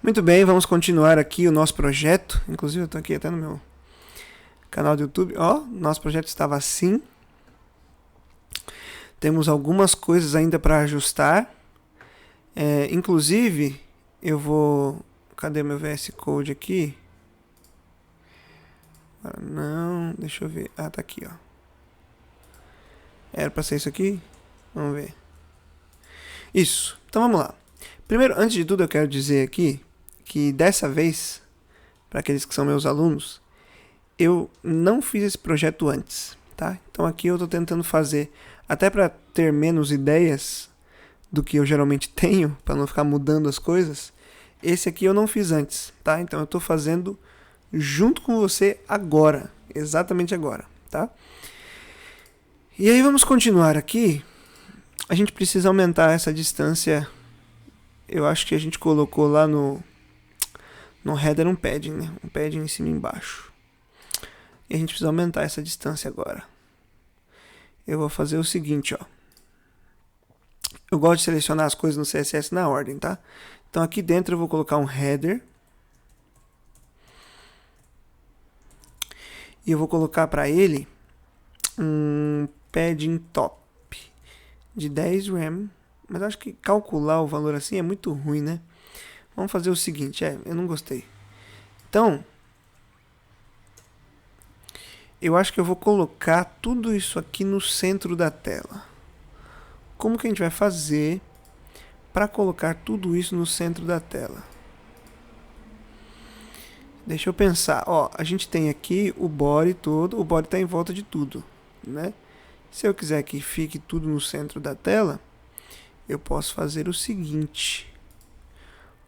Muito bem, vamos continuar aqui o nosso projeto. Inclusive eu estou aqui até no meu canal do YouTube. Ó, nosso projeto estava assim. Temos algumas coisas ainda para ajustar. Inclusive, eu vou... Cadê meu VS Code aqui? Não, deixa eu ver. Ah, tá aqui, ó. Era para ser isso aqui? Vamos ver. Isso. Então vamos lá. Primeiro, antes de tudo, eu quero dizer aqui que dessa vez, para aqueles que são meus alunos, eu não fiz esse projeto antes, tá? Então aqui eu estou tentando fazer, até para ter menos ideias do que eu geralmente tenho, para não ficar mudando as coisas. Esse aqui eu não fiz antes, tá? Então eu estou fazendo junto com você agora, exatamente agora, tá? E aí vamos continuar aqui. A gente precisa aumentar essa distância. Eu acho que a gente colocou lá no header um padding, né? Um padding em cima e embaixo. E a gente precisa aumentar essa distância agora. Eu vou fazer o seguinte, ó. Eu gosto de selecionar as coisas no CSS na ordem, tá? Então aqui dentro eu vou colocar um header. E eu vou colocar para ele um padding top de 10 RAM. Mas acho que calcular o valor assim é muito ruim, né? Vamos fazer o seguinte, eu não gostei. Então, eu acho que eu vou colocar tudo isso aqui no centro da tela. Como que a gente vai fazer para colocar tudo isso no centro da tela? Deixa eu pensar. Ó, a gente tem aqui o body todo, o body está em volta de tudo, né? Se eu quiser que fique tudo no centro da tela, eu posso fazer o seguinte.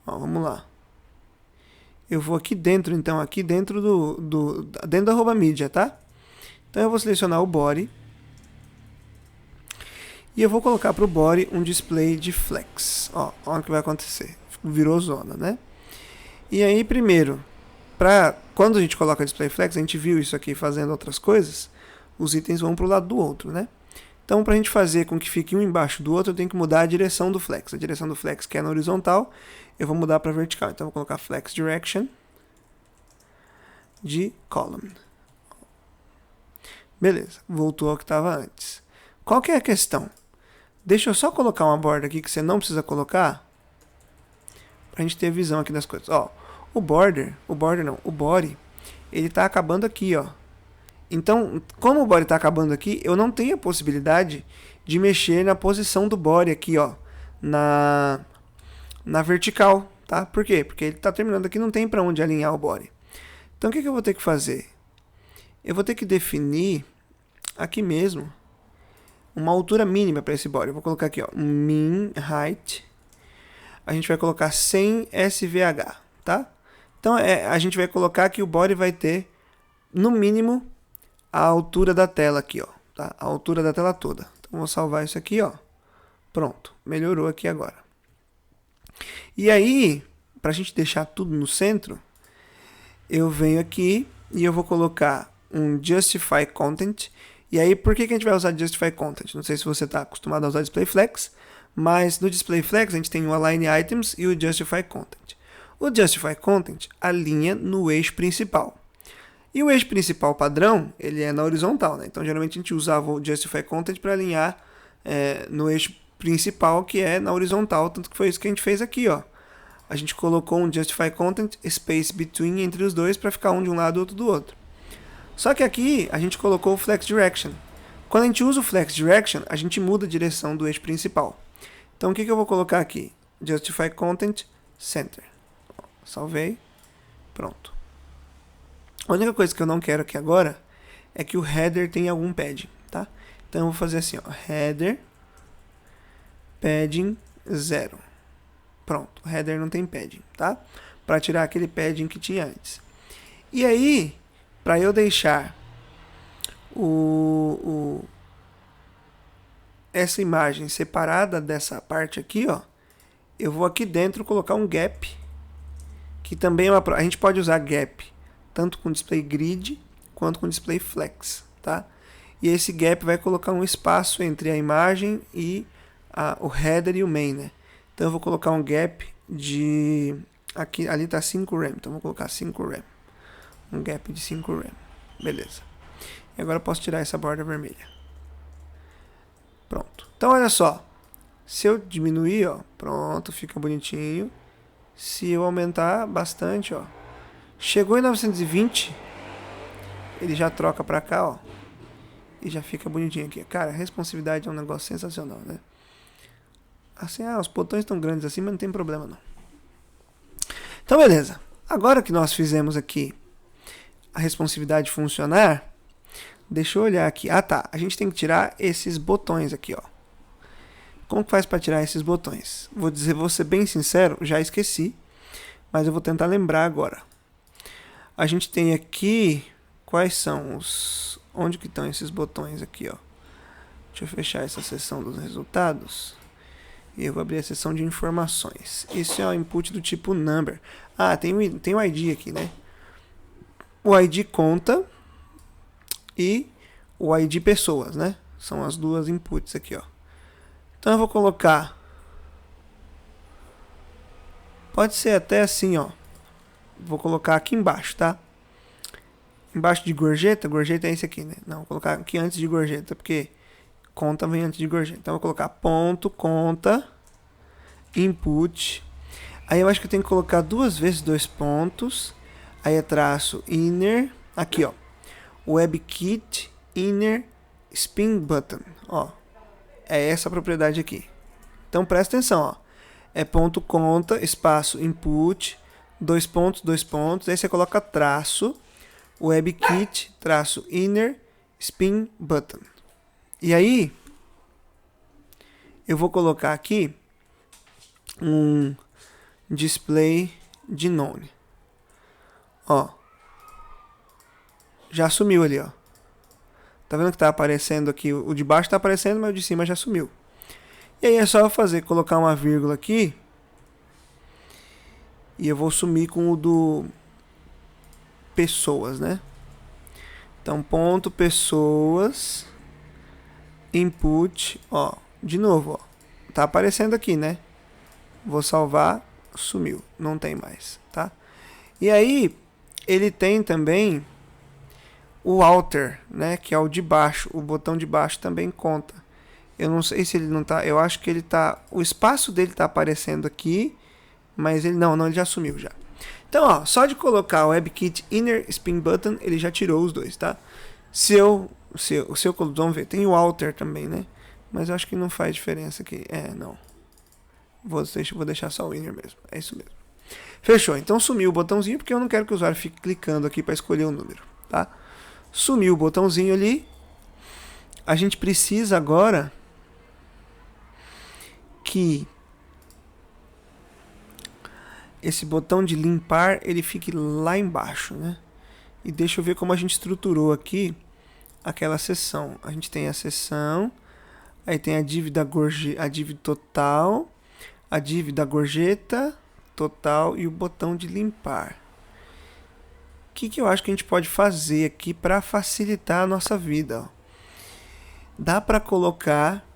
Ó, vamos lá. Eu vou aqui dentro, então, aqui dentro dentro da arroba mídia, tá? Então eu vou selecionar o body. E eu vou colocar para o body um display de flex. Ó, olha o que vai acontecer. Virou zona, né? E aí, primeiro, quando a gente coloca display flex, a gente viu isso aqui fazendo outras coisas, os itens vão para o lado do outro, né? Então, para a gente fazer com que fique um embaixo do outro, eu tenho que mudar a direção do flex. A direção do flex, que é na horizontal, eu vou mudar para vertical. Então, eu vou colocar flex direction de column. Beleza, voltou ao que estava antes. Qual que é a questão? Deixa eu só colocar uma borda aqui que você não precisa colocar, para a gente ter visão aqui das coisas. Ó, o body, ele está acabando aqui, ó. Então, como o body está acabando aqui, eu não tenho a possibilidade de mexer na posição do body aqui, ó, na vertical, tá? Por quê? Porque ele está terminando aqui, não tem para onde alinhar o body. Então, o que eu vou ter que fazer? Eu vou ter que definir aqui mesmo uma altura mínima para esse body. Eu vou colocar aqui, ó, min height. A gente vai colocar 100 SVH, tá? Então, a gente vai colocar que o body vai ter, no mínimo, a altura da tela aqui, ó, tá? A altura da tela toda. Então, vou salvar isso aqui, ó. Pronto, melhorou aqui agora. E aí, para a gente deixar tudo no centro, eu venho aqui e eu vou colocar um Justify Content. E aí, por que a gente vai usar Justify Content? Não sei se você está acostumado a usar Display Flex, mas no Display Flex a gente tem o Align Items e o Justify Content. O Justify Content alinha no eixo principal. E o eixo principal padrão, ele é na horizontal, né? Então, geralmente a gente usava o Justify Content para alinhar no eixo principal, que é na horizontal, tanto que foi isso que a gente fez aqui, ó. A gente colocou um Justify Content, Space Between entre os dois, para ficar um de um lado e outro do outro. Só que aqui, a gente colocou o Flex Direction. Quando a gente usa o Flex Direction, a gente muda a direção do eixo principal. Então, o que eu vou colocar aqui? Justify Content, Center. Salvei. Pronto. A única coisa que eu não quero aqui agora é que o header tenha algum padding, tá? Então eu vou fazer assim, ó, header padding 0. Pronto, o header não tem padding, tá? Para tirar aquele padding que tinha antes. E aí, para eu deixar essa imagem separada dessa parte aqui, ó, eu vou aqui dentro colocar um gap, que também a gente pode usar gap tanto com display grid quanto com display flex, tá? E esse gap vai colocar um espaço entre a imagem e o header e o main, né? Então eu vou colocar um gap de Aqui, ali tá 5 RAM, então vou colocar 5 RAM. Um gap de 5 RAM. Beleza. E agora eu posso tirar essa borda vermelha. Pronto. Então olha só. Se eu diminuir, ó, pronto, fica bonitinho. Se eu aumentar bastante, ó, chegou em 920, ele já troca pra cá, ó, e já fica bonitinho aqui. Cara, a responsividade é um negócio sensacional, né? Assim, os botões estão grandes assim, mas não tem problema não. Então, beleza. Agora que nós fizemos aqui a responsividade funcionar, deixa eu olhar aqui. Ah, tá. A gente tem que tirar esses botões aqui, ó. Como que faz para tirar esses botões? Vou ser bem sincero, já esqueci, mas eu vou tentar lembrar agora. A gente tem aqui, quais são os... Onde que estão esses botões aqui, ó? Deixa eu fechar essa seção dos resultados. E eu vou abrir a seção de informações. Isso é o input do tipo number. Ah, tem o ID aqui, né? O ID conta e o ID pessoas, né? São as duas inputs aqui, ó. Então eu vou colocar... Pode ser até assim, ó. Vou colocar aqui embaixo, tá? Embaixo de gorjeta, gorjeta é esse aqui, né? Não, vou colocar aqui antes de gorjeta, porque conta vem antes de gorjeta. Então eu vou colocar ponto, conta, input. Aí eu acho que eu tenho que colocar 2 vezes 2 pontos. Aí é traço inner, aqui ó, WebKit inner spin button, ó. É essa a propriedade aqui. Então presta atenção, ó. É ponto conta, espaço input, 2 pontos, 2 pontos. Aí você coloca traço, WebKit, traço inner, spin button. E aí, eu vou colocar aqui um display de none. Ó. Já sumiu ali, ó. Tá vendo que tá aparecendo aqui? O de baixo tá aparecendo, mas o de cima já sumiu. E aí é só eu colocar uma vírgula aqui. E eu vou sumir com o do pessoas, né? Então, ponto pessoas, input, ó, de novo, ó, tá aparecendo aqui, né? Vou salvar, sumiu, não tem mais, tá? E aí, ele tem também o alter, né? Que é o de baixo, o botão de baixo também conta. Eu não sei se ele não tá, eu acho que ele tá, o espaço dele tá aparecendo aqui, mas ele não, ele já sumiu já. Então, ó, só de colocar o WebKit Inner Spin Button, ele já tirou os dois, tá? Vamos ver, tem o Alter também, né? Mas eu acho que não faz diferença aqui. Não. Vou deixar só o Inner mesmo. É isso mesmo. Fechou. Então sumiu o botãozinho, porque eu não quero que o usuário fique clicando aqui para escolher o número, tá? Sumiu o botãozinho ali. A gente precisa agora que esse botão de limpar, ele fique lá embaixo, né? E deixa eu ver como a gente estruturou aqui aquela seção. A gente tem a seção, aí tem a div total, a div da gorjeta total e o botão de limpar. O que eu acho que a gente pode fazer aqui para facilitar a nossa vida? Ó. Dá para colocar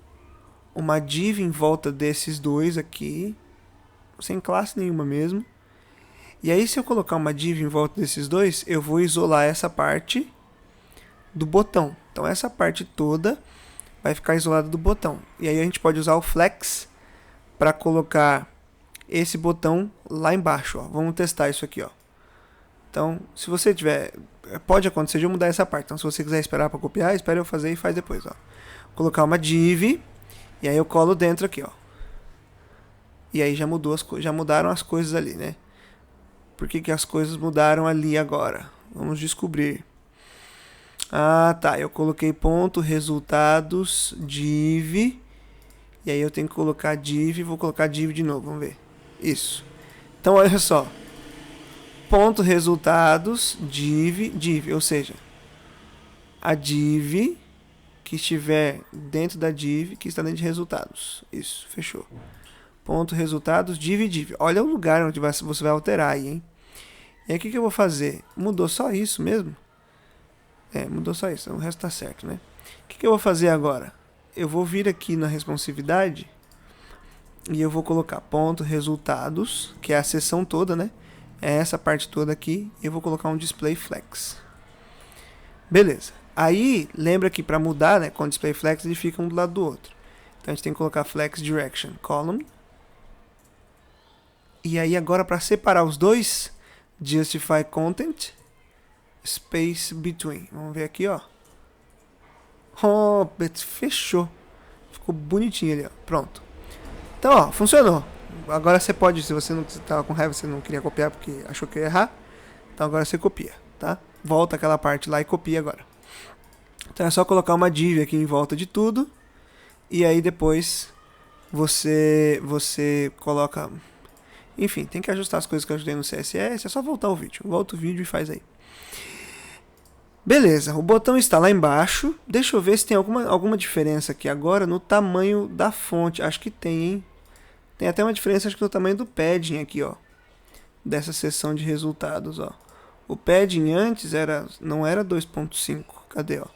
uma div em volta desses dois aqui, sem classe nenhuma mesmo. E aí, se eu colocar uma div em volta desses dois, eu vou isolar essa parte do botão. Então, essa parte toda vai ficar isolada do botão. E aí, a gente pode usar o flex para colocar esse botão lá embaixo. Ó. Vamos testar isso aqui. Ó. Então, se você tiver... Pode acontecer de eu mudar essa parte. Então, se você quiser esperar para copiar, espere eu fazer e faz depois. Ó. Colocar uma div. E aí, eu colo dentro aqui. Ó. E aí, já mudaram as coisas ali, né? Por que as coisas mudaram ali agora? Vamos descobrir. Ah, tá. Eu coloquei ponto resultados div. E aí eu tenho que colocar div. Vou colocar div de novo. Vamos ver. Isso. Então, olha só. Ponto resultados div. Ou seja, a div que estiver dentro da div que está dentro de resultados. Isso. Fechou. Ponto resultados div. Olha o lugar onde você vai alterar aí, hein? E aí o que eu vou fazer? Mudou só isso mesmo? Mudou só isso. O resto tá certo, né? O que eu vou fazer agora? Eu vou vir aqui na responsividade E eu vou colocar ponto resultados, que é a seção toda, né? É essa parte toda aqui. E eu vou colocar um display flex. Beleza. Aí, lembra que para mudar, né, com o display flex, eles ficam um do lado do outro. Então a gente tem que colocar flex direction column. E aí agora para separar os dois, justify content, space between. Vamos ver aqui, ó. Oh, fechou. Ficou bonitinho ali, ó. Pronto. Então, ó, funcionou. Agora você pode, se você não estava com raiva, você não queria copiar porque achou que ia errar. Então agora você copia, tá? Volta aquela parte lá e copia agora. Então é só colocar uma div aqui em volta de tudo. E aí depois você coloca... Enfim, tem que ajustar as coisas que eu ajudei no CSS. É só voltar o vídeo. Volta o vídeo e faz aí. Beleza, o botão está lá embaixo. Deixa eu ver se tem alguma diferença aqui agora no tamanho da fonte. Acho que tem, hein? Tem até uma diferença, acho que no tamanho do padding aqui, ó. Dessa seção de resultados, ó. O padding antes não era 2.5. Cadê, ó?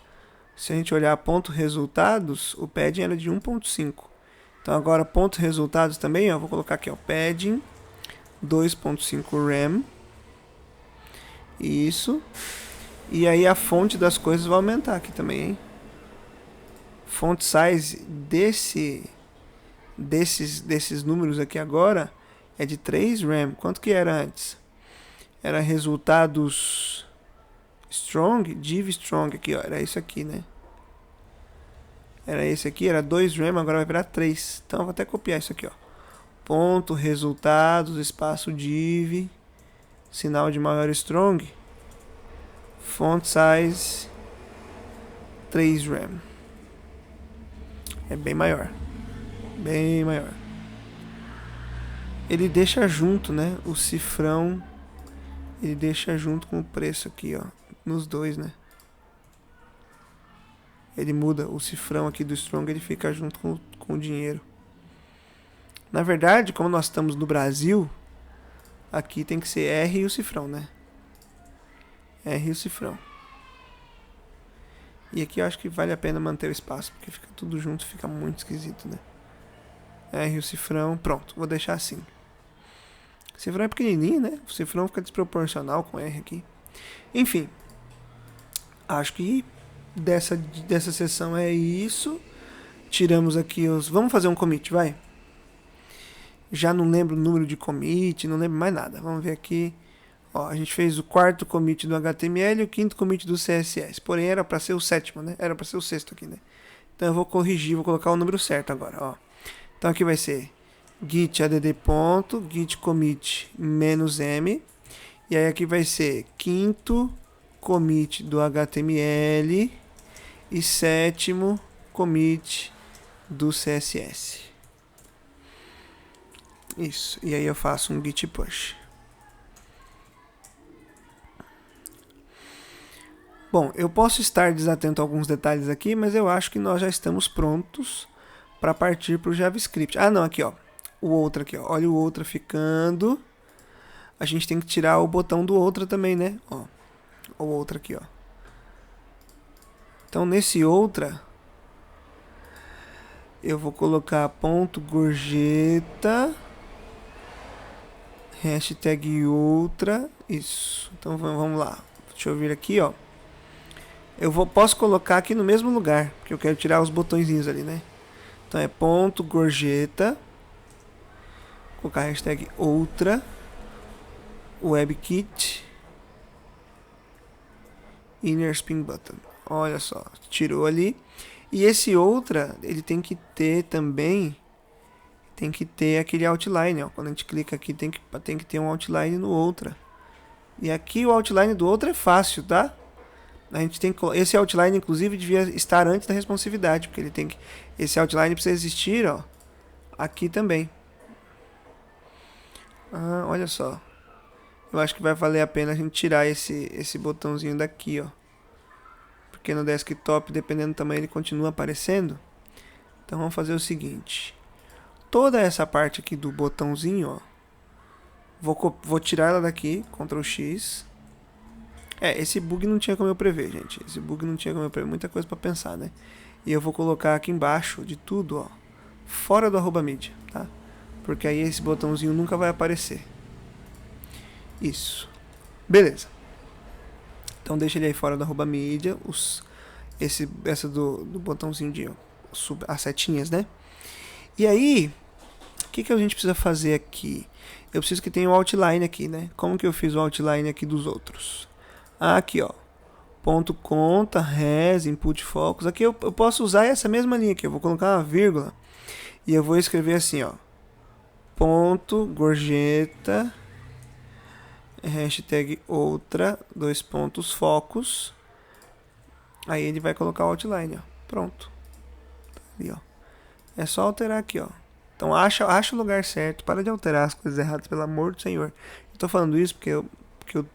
Se a gente olhar ponto resultados, o padding era de 1.5. Então agora ponto resultados também, ó. Vou colocar aqui, ó. Padding 2.5 RAM. Isso. E aí a fonte das coisas vai aumentar aqui também, hein? Font size desses números aqui agora é de 3 RAM. Quanto que era antes? Era resultados strong, div strong aqui, ó. Era isso aqui, né? Era esse aqui, era 2 RAM, agora vai virar 3. Então eu vou até copiar isso aqui, ó. Ponto resultados, espaço div, sinal de maior strong. Font size 3 RAM. É bem maior. Bem maior. Ele deixa junto, né? O cifrão. Ele deixa junto com o preço aqui, ó. Nos dois, né? Ele muda o cifrão aqui do Strong. Ele fica junto com o dinheiro. Na verdade, como nós estamos no Brasil, aqui tem que ser R e o cifrão, né? R e o cifrão. E aqui eu acho que vale a pena manter o espaço, porque fica tudo junto, fica muito esquisito, né? R e o cifrão, pronto, vou deixar assim. O cifrão é pequenininho, né? O cifrão fica desproporcional com R aqui. Enfim, acho que dessa sessão é isso. Tiramos aqui os... Vamos fazer um commit, vai? Já não lembro o número de commit, não lembro mais nada. Vamos ver aqui. Ó, a gente fez o 4º commit do HTML e o 5º commit do CSS. Porém, era para ser o 7º, né? Era para ser o 6º aqui, né? Então eu vou corrigir, vou colocar o número certo agora, ó. Então aqui vai ser git add ponto, git commit -m. E aí aqui vai ser 5º commit do HTML e 7º commit do CSS. Isso. E aí eu faço um git push. Bom, eu posso estar desatento a alguns detalhes aqui, mas eu acho que nós já estamos prontos para partir para o JavaScript. Ah, não, aqui, ó. O outro aqui, ó. Olha o outro ficando. A gente tem que tirar o botão do outro também, né? Ó. O outro aqui, ó. Então, nesse outra, eu vou colocar ponto gorjeta, hashtag outra. Isso. Então, vamos lá. Deixa eu vir aqui, ó. Posso colocar aqui no mesmo lugar, porque eu quero tirar os botõezinhos ali, né? Então é ponto gorjeta, colocar a hashtag outra, webkit, inner spin button. Olha só, tirou ali. E esse outra, ele tem que ter também, tem que ter aquele outline, ó. Quando a gente clica aqui, tem que ter um outline no outra. E aqui o outline do outro é fácil, tá? A gente tem que, esse outline, inclusive, devia estar antes da responsividade, porque ele tem que, esse outline precisa existir, ó, aqui também. Ah, olha só. Eu acho que vai valer a pena a gente tirar esse botãozinho daqui, ó. Porque no desktop, dependendo do tamanho, ele continua aparecendo. Então vamos fazer o seguinte. Toda essa parte aqui do botãozinho, ó, vou tirar ela daqui, Ctrl X. Esse bug não tinha como eu prever, gente. Esse bug não tinha como eu prever. Muita coisa para pensar, né? E eu vou colocar aqui embaixo de tudo, ó, fora do @media, tá? porque aí esse botãozinho nunca vai aparecer. Isso. Beleza. Então deixa ele aí fora da arroba mídia, essa do botãozinho de as setinhas, né? E aí, o que a gente precisa fazer aqui? Eu preciso que tenha o outline aqui, né? Como que eu fiz o outline aqui dos outros? Aqui, ó. Ponto conta, res, input focus. Aqui eu posso usar essa mesma linha aqui. Eu vou colocar uma vírgula e eu vou escrever assim, ó. Ponto, gorjeta, hashtag outra, 2 pontos, focus. Aí ele vai colocar o outline, ó. Pronto. Tá ali, ó. É só alterar aqui, ó. Então acha o lugar certo. Para de alterar as coisas erradas, pelo amor do Senhor. Eu tô falando isso porque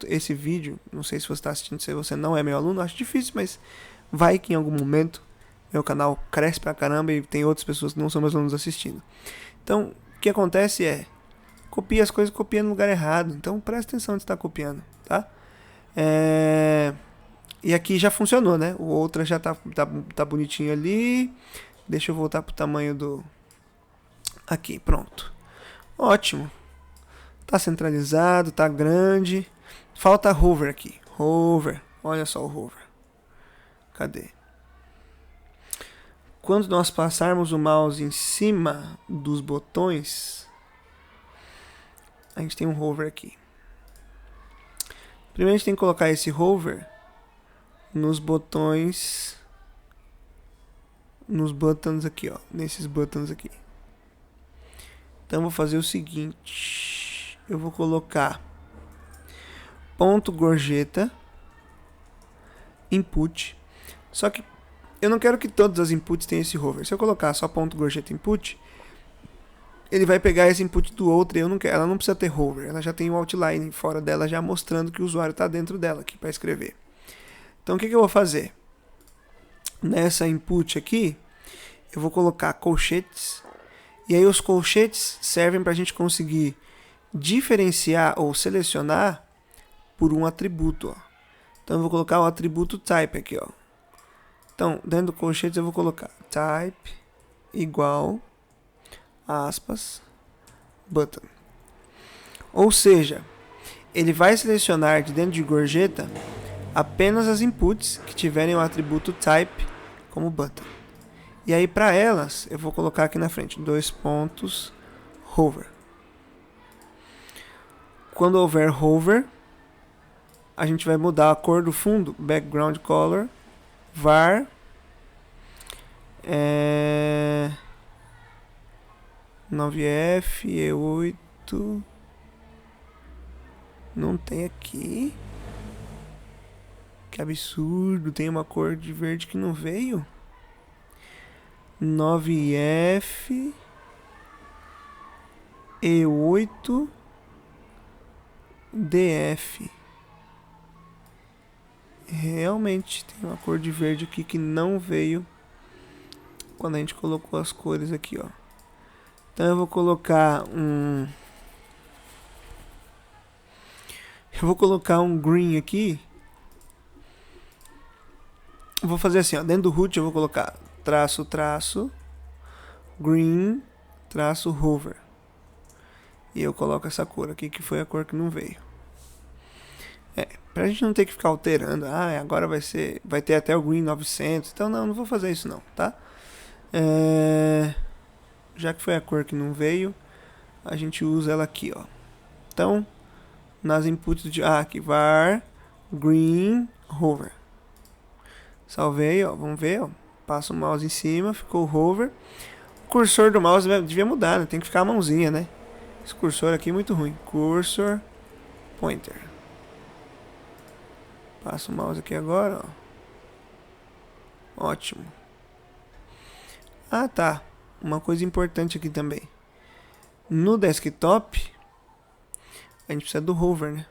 esse vídeo, não sei se você está assistindo, se você não é meu aluno, acho difícil, mas vai que em algum momento meu canal cresce pra caramba e tem outras pessoas que não são meus alunos assistindo. Então, o que acontece é, copia as coisas, copia no lugar errado. Então, presta atenção onde está copiando, tá? E aqui já funcionou, né? O outra já tá bonitinho ali. Deixa eu voltar pro tamanho do... Aqui, pronto. Ótimo. Tá centralizado, tá grande. Falta hover aqui. Hover. Olha só o hover. Cadê? Quando nós passarmos o mouse em cima dos botões, a gente tem um hover aqui. Primeiro a gente tem que colocar esse hover nos botões, nos buttons aqui, ó, nesses buttons aqui. Então eu vou fazer o seguinte, eu vou colocar ponto gorjeta input. Só que eu não quero que todas as inputs tenham esse hover. Se eu colocar só ponto gorjeta input, ele vai pegar esse input do outro e ela não precisa ter hover. Ela já tem o outline fora dela já mostrando que o usuário está dentro dela aqui para escrever. Então o que eu vou fazer? Nessa input aqui, eu vou colocar colchetes. E aí os colchetes servem para a gente conseguir diferenciar ou selecionar por um atributo. Ó. Então eu vou colocar o atributo type aqui. Ó. Então dentro do colchetes eu vou colocar type igual aspas button. Ou seja, ele vai selecionar de dentro de gorjeta apenas as inputs que tiverem o atributo type como button. E aí para elas eu vou colocar aqui na frente 2 pontos hover. Quando houver hover, a gente vai mudar a cor do fundo, background color, var 9F, E8. Não tem aqui. Que absurdo, tem uma cor de verde que não veio. 9F, E8, DF. Realmente tem uma cor de verde aqui que não veio quando a gente colocou as cores aqui, ó. Então eu vou colocar um green aqui. Eu vou fazer assim, ó, dentro do root eu vou colocar traço, green, traço, hover. E eu coloco essa cor aqui, que foi a cor que não veio. Pra gente não ter que ficar alterando, agora vai ter até o green 900, então não vou fazer isso não, tá? Já que foi a cor que não veio, a gente usa ela aqui, ó. Então, nas inputs de aqui, var, green, hover. Salvei, ó, vamos ver, ó. Passa o mouse em cima, ficou o hover. O cursor do mouse devia mudar, né? Tem que ficar a mãozinha, né? Esse cursor aqui é muito ruim. Cursor, pointer. Passa o mouse aqui agora, ó. Ótimo. Tá. Uma coisa importante aqui também. No desktop, a gente precisa do hover, né?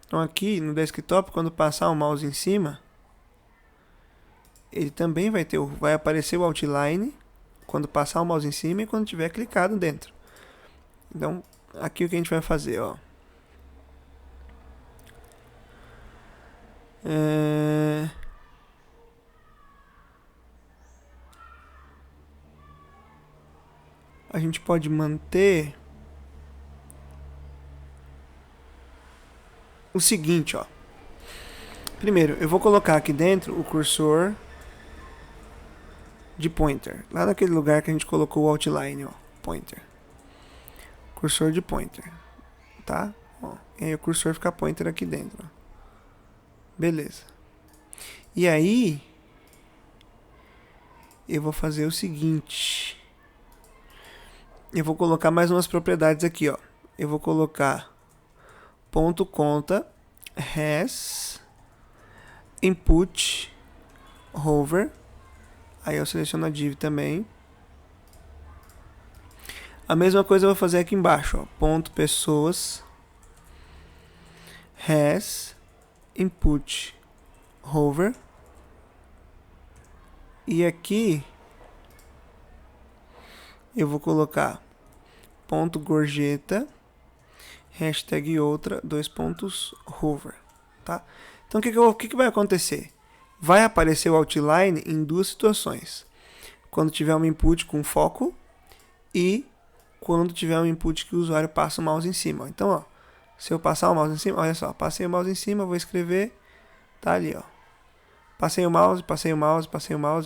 Então aqui no desktop, quando passar o mouse em cima, ele também vai aparecer o outline quando passar o mouse em cima e quando tiver clicado dentro. Então, aqui o que a gente vai fazer, ó. a gente pode manter o seguinte, ó. Primeiro, eu vou colocar aqui dentro o cursor de pointer. Lá naquele lugar que a gente colocou o outline, ó. Pointer. Cursor de pointer. Tá? Ó, e aí o cursor fica pointer aqui dentro. Ó. Beleza. E aí, eu vou fazer o seguinte. Eu vou colocar mais umas propriedades aqui, ó. Eu vou colocar ponto conta has input hover. Aí eu seleciono a div também. A mesma coisa eu vou fazer aqui embaixo, ó. Ponto pessoas has input hover. E aqui eu vou colocar ponto gorjeta hashtag outra, dois pontos hover, tá? Então o que vai acontecer? Vai aparecer o outline em duas situações. Quando tiver um input com foco e quando tiver um input que o usuário passa o mouse em cima. Então, ó, se eu passar o mouse em cima, olha só, passei o mouse em cima, vou escrever, tá ali, ó. Passei o mouse,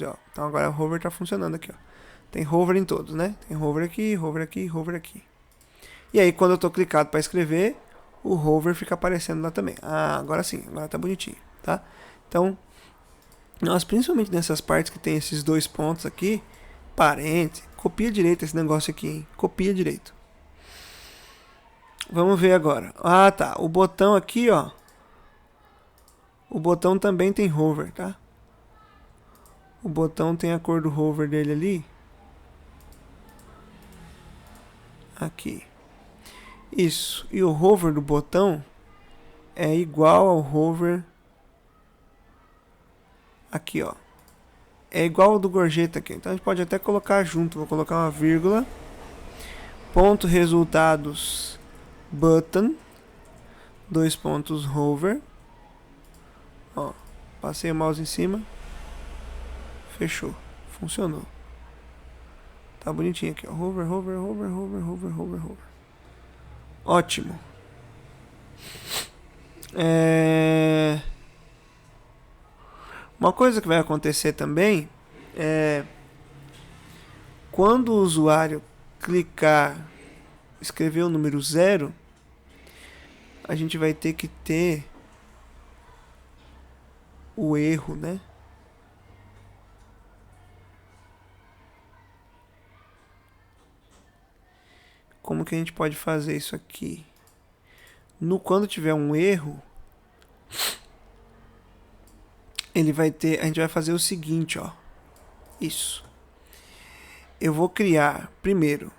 ó. Então agora o hover tá funcionando aqui, ó. Tem hover em todos, né? Tem hover aqui, hover aqui, hover aqui. E aí quando eu tô clicado para escrever, o hover fica aparecendo lá também. Ah, agora sim, agora tá bonitinho, tá? Então, nós principalmente nessas partes que tem esses dois pontos aqui, parênteses, copia direito esse negócio aqui, hein? Copia direito. Vamos ver agora. Ah, tá. O botão aqui, ó. O botão também tem hover, tá? O botão tem a cor do hover dele ali. Aqui. Isso. E o hover do botão é igual ao hover aqui, ó. É igual ao do gorjeta aqui. Então a gente pode até colocar junto. Vou colocar uma vírgula. Ponto resultados button. Dois pontos hover. Ó. Passei o mouse em cima. Fechou. Funcionou. Tá bonitinho aqui, ó. Hover, hover, hover, hover, hover, hover, hover. Ótimo. Uma coisa que vai acontecer também é quando o usuário clicar, escrever o número 0, a gente vai ter que ter o erro, né? Como que a gente pode fazer isso aqui? Quando tiver um erro, ele vai ter, a gente vai fazer o seguinte, ó. Isso. Eu vou criar, primeiro,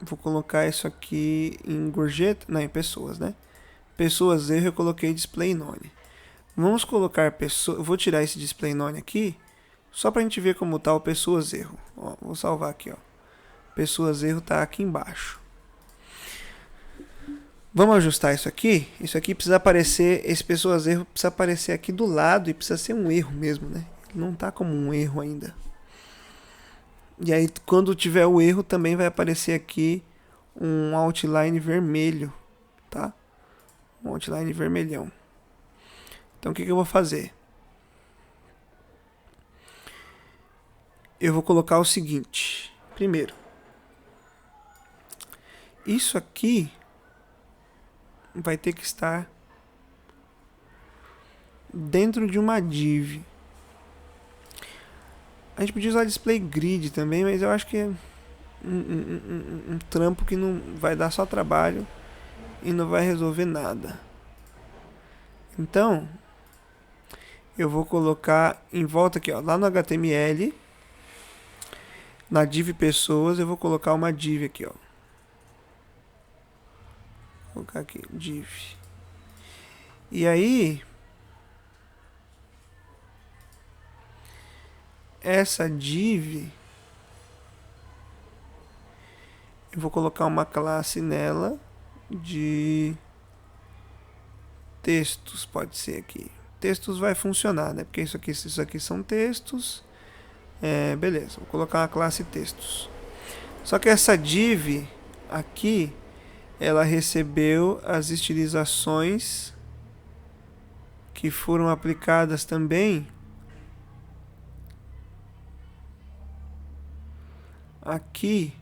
vou colocar isso aqui em gorjeta, não, em pessoas, né? Pessoas erro, eu coloquei display none. Vamos colocar pessoas, eu vou tirar esse display none aqui, só pra gente ver como tá o pessoas erro. Ó, vou salvar aqui, ó. Pessoas erro tá aqui embaixo. Vamos ajustar isso aqui. Isso aqui precisa aparecer, esse pessoas erro precisa aparecer aqui do lado e precisa ser um erro mesmo, né? Ele não tá como um erro ainda. E aí quando tiver o erro também vai aparecer aqui um outline vermelho, tá? Um outline vermelhão. Então o que eu vou fazer? Eu vou colocar o seguinte. Primeiro, isso aqui vai ter que estar dentro de uma div. A gente podia usar display grid também, mas eu acho que é um trampo que não vai dar só trabalho e não vai resolver nada. Então, eu vou colocar em volta aqui, ó, lá no HTML, na div pessoas, eu vou colocar uma div aqui, ó. Vou colocar aqui, div. E aí, essa div, eu vou colocar uma classe nela de textos, pode ser aqui. Textos vai funcionar, né? Porque isso aqui são textos. Beleza, vou colocar uma classe textos. Só que essa div aqui, ela recebeu as estilizações que foram aplicadas também aqui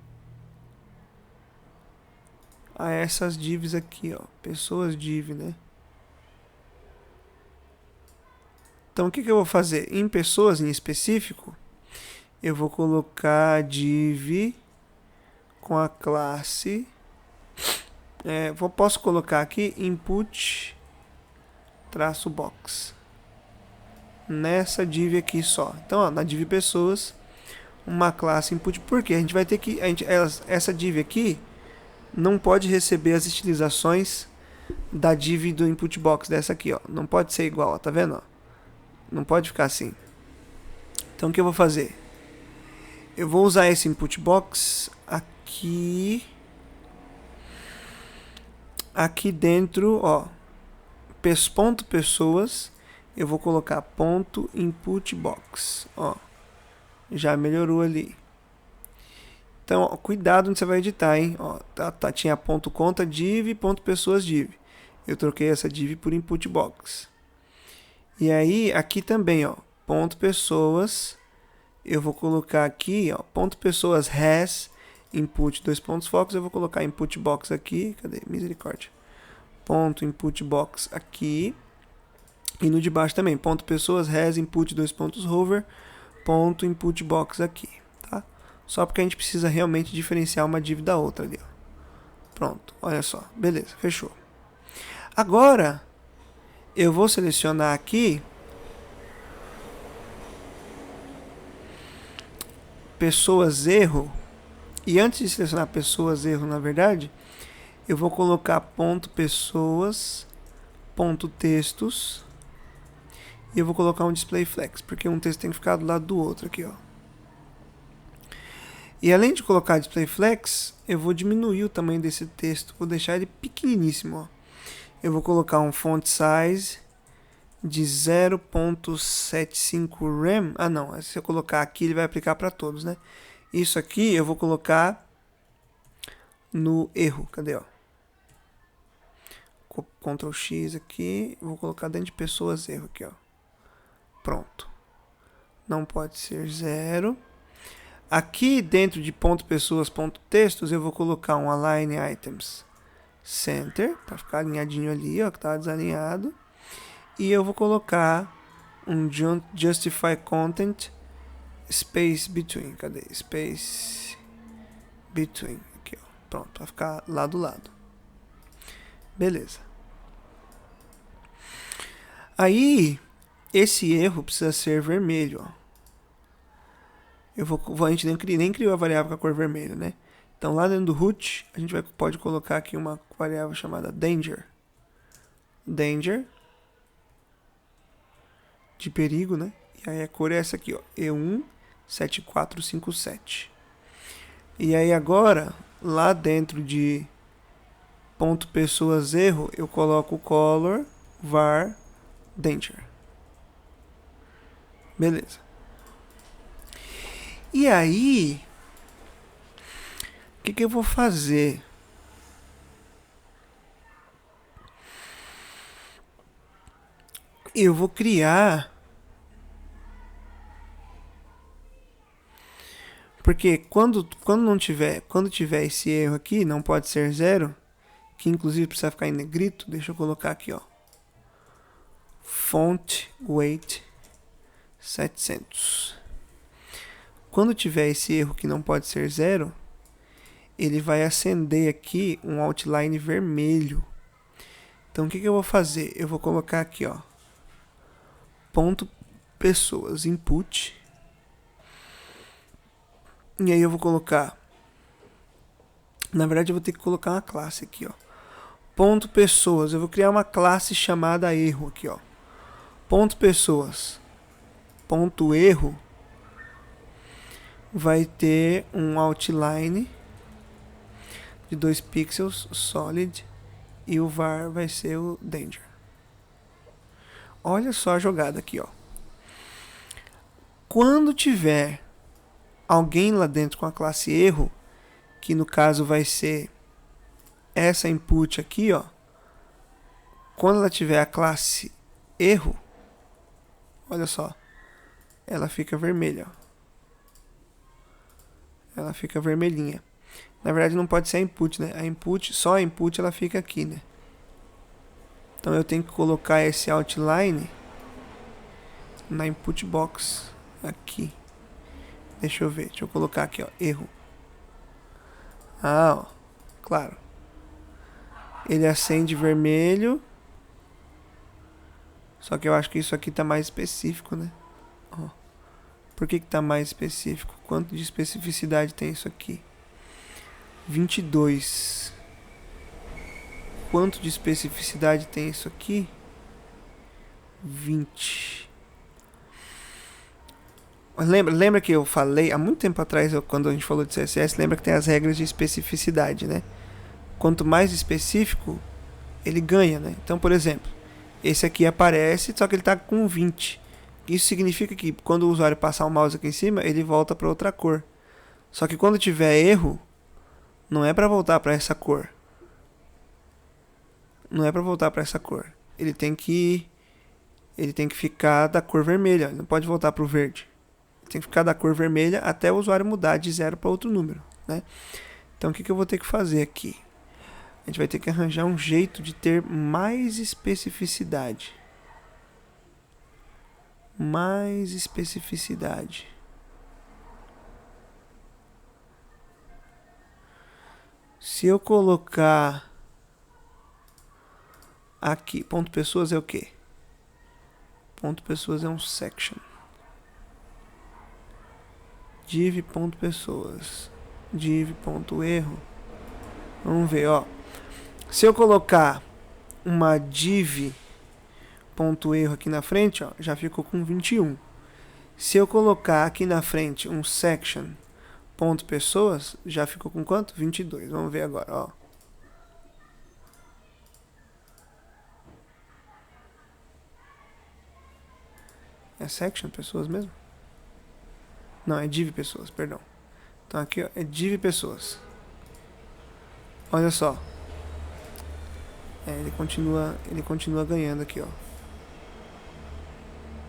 a essas divs aqui, ó, pessoas div, né? Então o que eu vou fazer? Em pessoas em específico, eu vou colocar div com a classe. Posso colocar aqui input traço box nessa div aqui só. Então, ó, na div pessoas, uma classe input. Por quê? A gente vai ter que essa div aqui não pode receber as estilizações da div do input box dessa aqui, ó. Não pode ser igual, ó, tá vendo? Ó? Não pode ficar assim. Então o que eu vou fazer? Eu vou usar esse input box aqui dentro, ó, ponto pessoas, eu vou colocar ponto input box, ó, já melhorou ali. Então, ó, cuidado onde você vai editar, hein? Ó, tinha ponto conta div, ponto pessoas div. Eu troquei essa div por input box. E aí, aqui também, ó, ponto pessoas, eu vou colocar aqui, ó, ponto pessoas has input, dois pontos focos, eu vou colocar input box aqui, cadê? Misericórdia. Ponto input box aqui. E no de baixo também, ponto pessoas has input, dois pontos hover, ponto input box aqui, tá? Só porque a gente precisa realmente diferenciar uma div da outra ali, ó. Pronto, olha só, beleza, fechou. Agora, eu vou selecionar aqui pessoas erro. E antes de selecionar pessoas erro, na verdade, eu vou colocar ponto pessoas, ponto textos. E eu vou colocar um display flex, porque um texto tem que ficar do lado do outro aqui, ó. E além de colocar display flex, eu vou diminuir o tamanho desse texto, vou deixar ele pequeniníssimo, ó. Eu vou colocar um font size de 0.75 rem. Ah, não, se eu colocar aqui, ele vai aplicar para todos, né? Isso aqui eu vou colocar no erro, cadê, ó? Ctrl X aqui, vou colocar dentro de pessoas erro aqui, ó. Pronto. Não pode ser 0. Aqui dentro de ponto pessoas, ponto textos, eu vou colocar um align items center, para ficar alinhadinho ali, ó, que tá desalinhado. E eu vou colocar um justify content space between, cadê? Space between, aqui, ó. Pronto, vai ficar lado a lado. Beleza. Aí, esse erro precisa ser vermelho, ó. A gente nem criou a variável com a cor vermelha, né? Então, lá dentro do root, a gente pode colocar aqui uma variável chamada danger. Danger. De perigo, né? E aí a cor é essa aqui, ó. E17457. E aí agora, lá dentro de ponto pessoas erro, eu coloco o color var danger. Beleza. E aí, o que eu vou fazer? Eu vou criar, porque quando tiver esse erro aqui, não pode ser 0, que inclusive precisa ficar em negrito. Deixa eu colocar aqui, ó, font weight 700. Quando tiver esse erro que não pode ser 0, ele vai acender aqui um outline vermelho. Então o que eu vou fazer? Eu vou colocar aqui, ó, ponto pessoas input. E aí eu vou colocar, na verdade eu vou ter que colocar uma classe aqui, ó, ponto pessoas. Eu vou criar uma classe chamada erro aqui, ó, ponto pessoas, ponto erro, vai ter um outline de 2 pixels solid e o var vai ser o danger. Olha só a jogada aqui, ó. Quando tiver alguém lá dentro com a classe erro, que no caso vai ser essa input aqui, ó. Quando ela tiver a classe erro, olha só, ela fica vermelha, ó. Ela fica vermelhinha. Na verdade não pode ser a input, né? A input, só a input ela fica aqui, né? Então eu tenho que colocar esse outline na input box aqui. Deixa eu ver, deixa eu colocar aqui, ó, erro. Ah, ó, claro. Ele acende vermelho. Só que eu acho que isso aqui tá mais específico, né? Ó. Por que que tá mais específico? Quanto de especificidade tem isso aqui? 22. Quanto de especificidade tem isso aqui? 20. Lembra que eu falei há muito tempo atrás, quando a gente falou de CSS, lembra que tem as regras de especificidade, né? Quanto mais específico, ele ganha, né? Então, por exemplo, esse aqui aparece, só que ele está com 20. Isso significa que quando o usuário passar o mouse aqui em cima, ele volta para outra cor. Só que quando tiver erro, não é para voltar para essa cor. Não é para voltar para essa cor. Ele tem que ficar da cor vermelha. Ele não pode voltar para o verde. Ele tem que ficar da cor vermelha até o usuário mudar de 0 para outro número, né? Então o que eu vou ter que fazer aqui? A gente vai ter que arranjar um jeito de ter mais especificidade. Mais especificidade. Se eu colocar aqui, ponto pessoas é o quê? Ponto pessoas é um section. Div ponto pessoas. Div ponto erro. Vamos ver, ó. Se eu colocar uma div ponto erro aqui na frente, ó, já ficou com 21. Se eu colocar aqui na frente um section ponto pessoas, já ficou com quanto? 22. Vamos ver agora, ó. É section pessoas mesmo? Não, é div pessoas, perdão. Então aqui, ó, é div pessoas. Olha só. Ele continua ganhando aqui, ó.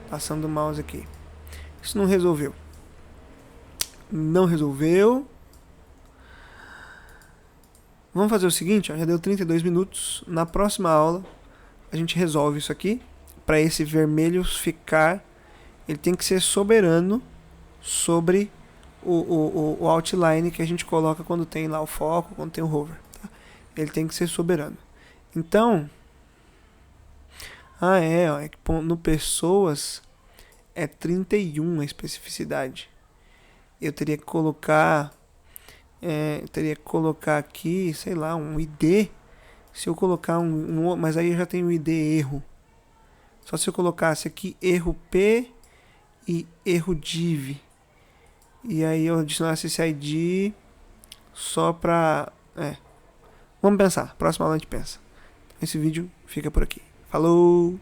Passando o mouse aqui. Isso não resolveu. Não resolveu. Vamos fazer o seguinte, ó, já deu 32 minutos. Na próxima aula, a gente resolve isso aqui. Para esse vermelho ficar, ele tem que ser soberano sobre o outline que a gente coloca quando tem lá o foco, quando tem o hover. Tá? Ele tem que ser soberano. Então, ó, é que no pessoas é 31 a especificidade. Eu teria que colocar aqui, sei lá, um ID. Se eu colocar mas aí eu já tenho o ID erro. Só se eu colocasse aqui erro P e erro div. E aí eu adicionasse esse ID só pra... Vamos pensar. Próxima aula a gente pensa. Esse vídeo fica por aqui. Falou!